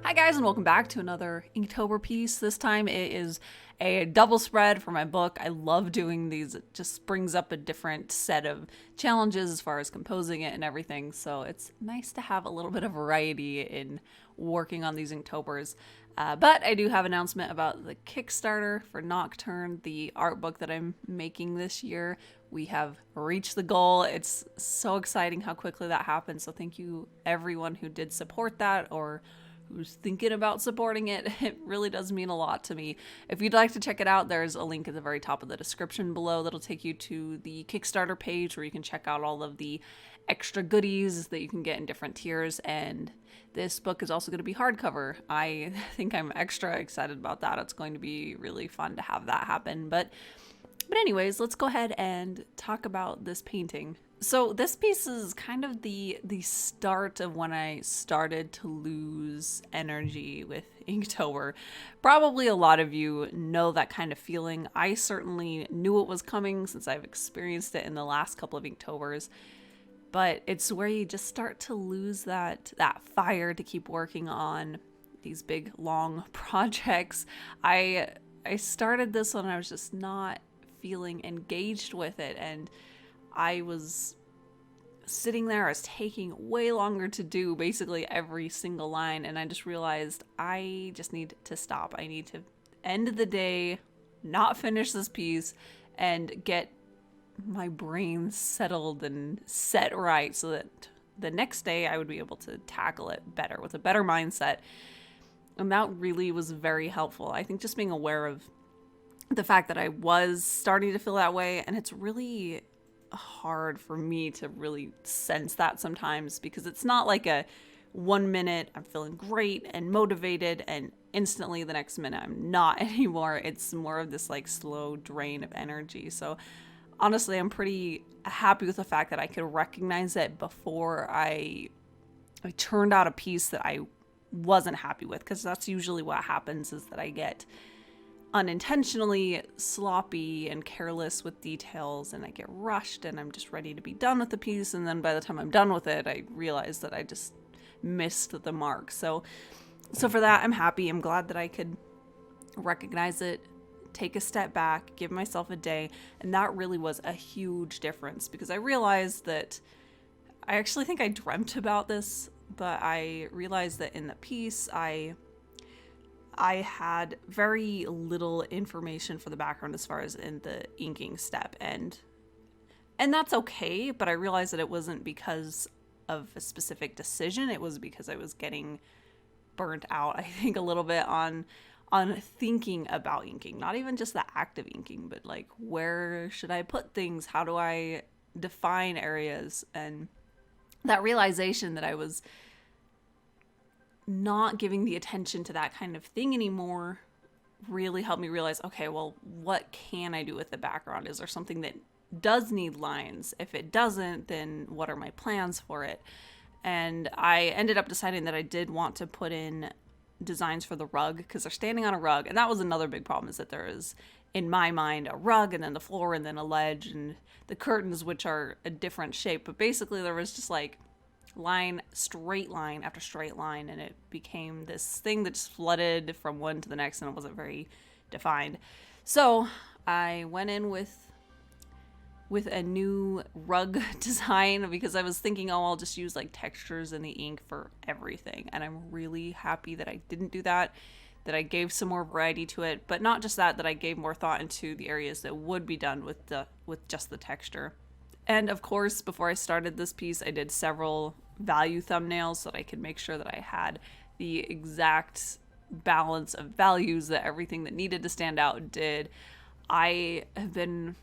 Hi guys, and welcome back to another Inktober piece. This time it is a double spread for my book. I love doing these. It just brings up a different set of challenges as far as composing it and everything. So it's nice to have a little bit of variety in working on these Inktober's. But I do have an announcement about the Kickstarter for Nocturne, the art book that I'm making this year. We have reached the goal. It's so exciting how quickly that happened. So thank you everyone who did support that or who's thinking about supporting it. It really does mean a lot to me. If you'd like to check it out, there's a link at the very top of the description below that'll take you to the Kickstarter page where you can check out all of the extra goodies that you can get in different tiers. And this book is also going to be hardcover. I think I'm extra excited about that. It's going to be really fun to have that happen. But anyways, let's go ahead and talk about this painting. So this piece is kind of the start of when I started to lose energy with Inktober. Probably a lot of you know that kind of feeling. I certainly knew it was coming since I've experienced it in the last couple of Inktober's. But it's where you just start to lose that fire to keep working on these big long projects. I started this when I was just not feeling engaged with it, and I was sitting there, I was taking way longer to do basically every single line, and I just realized I just need to stop. I need to end the day, not finish this piece, and get my brain settled and set right so that the next day I would be able to tackle it better with a better mindset. And that really was very helpful. I think just being aware of the fact that I was starting to feel that way, and it's really hard for me to really sense that sometimes because it's not like a 1 minute I'm feeling great and motivated and instantly the next minute I'm not anymore. It's more of this like slow drain of energy. So honestly, I'm pretty happy with the fact that I could recognize it before I turned out a piece that I wasn't happy with, because that's usually what happens, is that I get unintentionally sloppy and careless with details and I get rushed and I'm just ready to be done with the piece, and then by the time I'm done with it I realize that I just missed the mark. So for that I'm happy. I'm glad that I could recognize it, take a step back, give myself a day, and that really was a huge difference because I realized that I actually think I dreamt about this, but I realized that in the piece I had very little information for the background as far as in the inking step, and that's okay, but I realized that it wasn't because of a specific decision. It was because I was getting burnt out, I think, a little bit on thinking about inking, not even just the act of inking, but like, where should I put things? How do I define areas? And that realization that I was not giving the attention to that kind of thing anymore really helped me realize, okay, well, what can I do with the background? Is there something that does need lines? If it doesn't, then what are my plans for it? And I ended up deciding that I did want to put in designs for the rug because they're standing on a rug, and that was another big problem, is that there is, in my mind, a rug and then the floor and then a ledge and the curtains, which are a different shape, but basically there was just like straight line after straight line, and it became this thing that just flooded from one to the next, and it wasn't very defined. So I went in with a new rug design because I was thinking, oh, I'll just use like textures in the ink for everything, and I'm really happy that I didn't do that, that I gave some more variety to it, but not just that I gave more thought into the areas that would be done with just the texture. And of course, before I started this piece, I did several value thumbnails so that I could make sure that I had the exact balance of values, that everything that needed to stand out did. I have been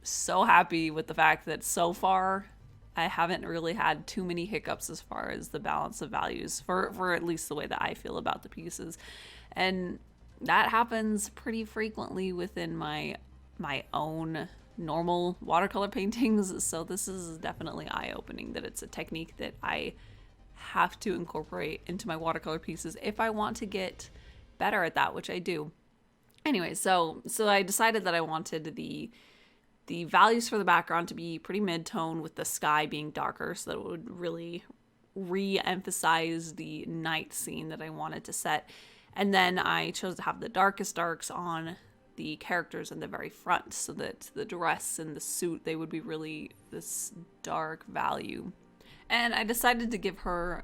so happy with the fact that so far I haven't really had too many hiccups as far as the balance of values for at least the way that I feel about the pieces. And that happens pretty frequently within my own normal watercolor paintings, so this is definitely eye-opening that it's a technique that I have to incorporate into my watercolor pieces if I want to get better at that, which I do. Anyway, so I decided that I wanted the values for the background to be pretty mid-tone, with the sky being darker so that it would really re-emphasize the night scene that I wanted to set. And then I chose to have the darkest darks on the characters in the very front, so that the dress and the suit, they would be really this dark value. And I decided to give her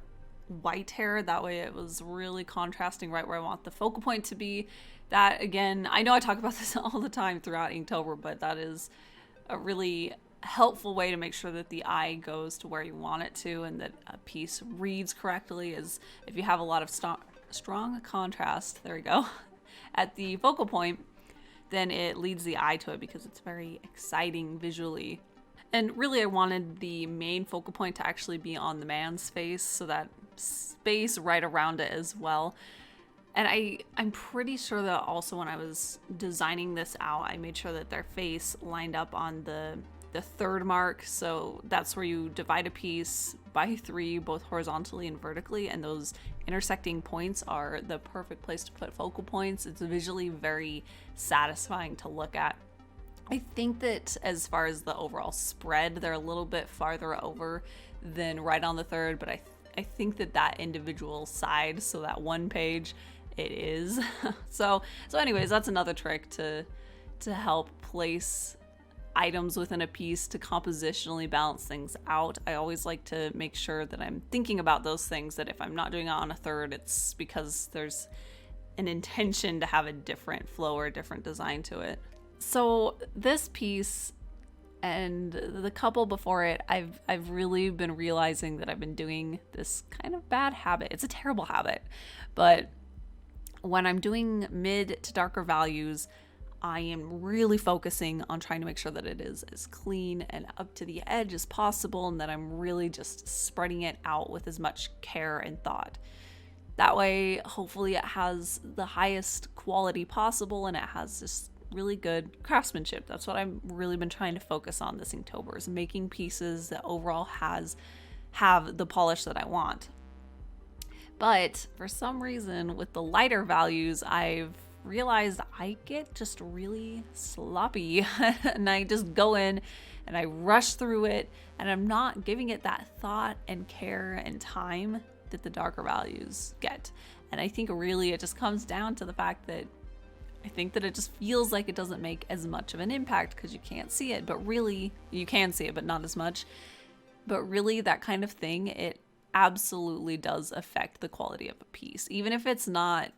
white hair, that way it was really contrasting right where I want the focal point to be. That, again, I know I talk about this all the time throughout Inktober, but that is a really helpful way to make sure that the eye goes to where you want it to, and that a piece reads correctly. Is if you have a lot of strong contrast, there we go, at the focal point, then it leads the eye to it because it's very exciting visually. And really, I wanted the main focal point to actually be on the man's face, so that space right around it as well. And I'm pretty sure that also when I was designing this out, I made sure that their face lined up on the third mark. So that's where you divide a piece by 3, both horizontally and vertically, and those intersecting points are the perfect place to put focal points. It's visually very satisfying to look at. I think that as far as the overall spread, they're a little bit farther over than right on the third, but I think that individual side, so that one page, it is. So anyways, that's another trick to help place items within a piece to compositionally balance things out. I always like to make sure that I'm thinking about those things, that if I'm not doing it on a third, it's because there's an intention to have a different flow or a different design to it. So this piece and the couple before it, I've really been realizing that I've been doing this kind of bad habit. It's a terrible habit, but when I'm doing mid to darker values, I am really focusing on trying to make sure that it is as clean and up to the edge as possible, and that I'm really just spreading it out with as much care and thought. That way, hopefully it has the highest quality possible, and it has this really good craftsmanship. That's what I've really been trying to focus on this Inktober, is making pieces that overall have the polish that I want. But for some reason, with the lighter values, I've realized I get just really sloppy and I just go in and I rush through it, and I'm not giving it that thought and care and time that the darker values get. And I think really it just comes down to the fact that I think that it just feels like it doesn't make as much of an impact because you can't see it, but really you can see it, but not as much. But really, that kind of thing, it absolutely does affect the quality of a piece. Even if it's not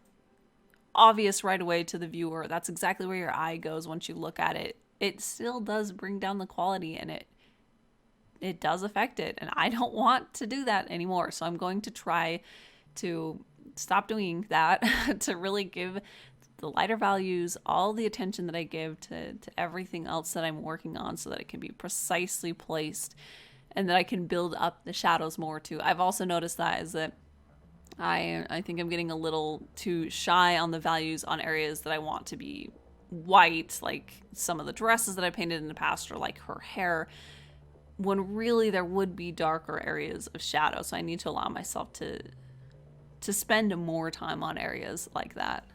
obvious right away to the viewer, that's exactly where your eye goes once you look at it. It still does bring down the quality, and it does affect it. And I don't want to do that anymore. So I'm going to try to stop doing that to really give the lighter values all the attention that I give to everything else that I'm working on, so that it can be precisely placed and that I can build up the shadows more too. I've also noticed that is that I think I'm getting a little too shy on the values on areas that I want to be white, like some of the dresses that I painted in the past, or like her hair, when really there would be darker areas of shadow. So I need to allow myself to spend more time on areas like that.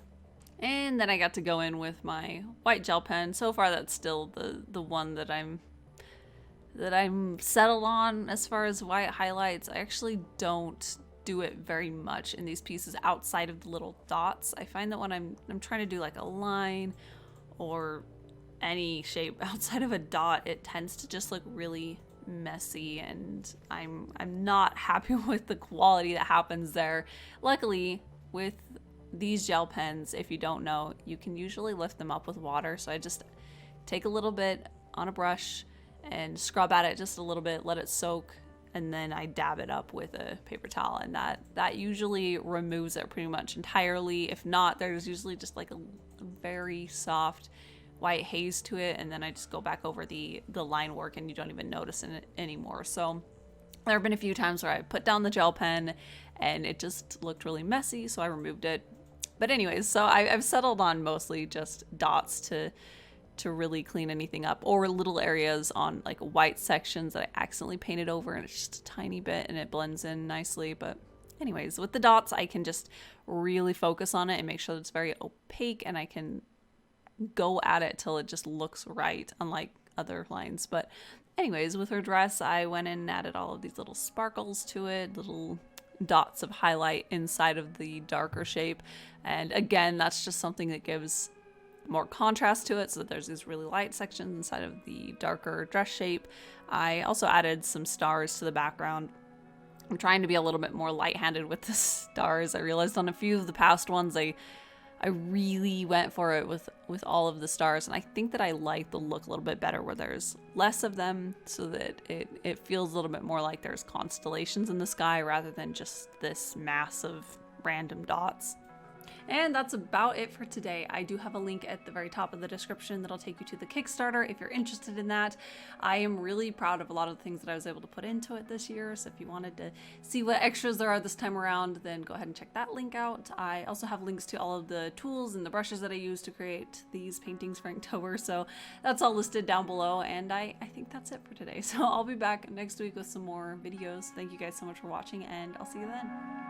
And then I got to go in with my white gel pen. So far, that's still the one that I'm settled on as far as white highlights. I actually don't do it very much in these pieces outside of the little dots. I find that when I'm trying to do like a line or any shape outside of a dot, it tends to just look really messy, and I'm not happy with the quality that happens there. Luckily, with these gel pens, if you don't know, you can usually lift them up with water. So I just take a little bit on a brush and scrub at it just a little bit, let it soak, and then I dab it up with a paper towel, and that usually removes it pretty much entirely. If not, there's usually just like a very soft white haze to it, and then I just go back over the line work and you don't even notice it anymore. So there have been a few times where I put down the gel pen and it just looked really messy, so I removed it. But anyways, so I've settled on mostly just dots to really clean anything up, or little areas on like white sections that I accidentally painted over and it's just a tiny bit and it blends in nicely. But anyways, with the dots, I can just really focus on it and make sure that it's very opaque, and I can go at it till it just looks right, unlike other lines. But anyways, with her dress, I went in and added all of these little sparkles to it, little dots of highlight inside of the darker shape. And again, that's just something that gives more contrast to it, so that there's these really light sections inside of the darker dress shape. I also added some stars to the background. I'm trying to be a little bit more light-handed with the stars. I realized on a few of the past ones I really went for it with all of the stars, and I think that I like the look a little bit better where there's less of them, so that it feels a little bit more like there's constellations in the sky rather than just this mass of random dots. And that's about it for today. I do have a link at the very top of the description that'll take you to the Kickstarter if you're interested in that. I am really proud of a lot of the things that I was able to put into it this year, so if you wanted to see what extras there are this time around, then go ahead and check that link out. I also have links to all of the tools and the brushes that I use to create these paintings for Inktober, so that's all listed down below, and I think that's it for today. So I'll be back next week with some more videos. Thank you guys so much for watching, and I'll see you then.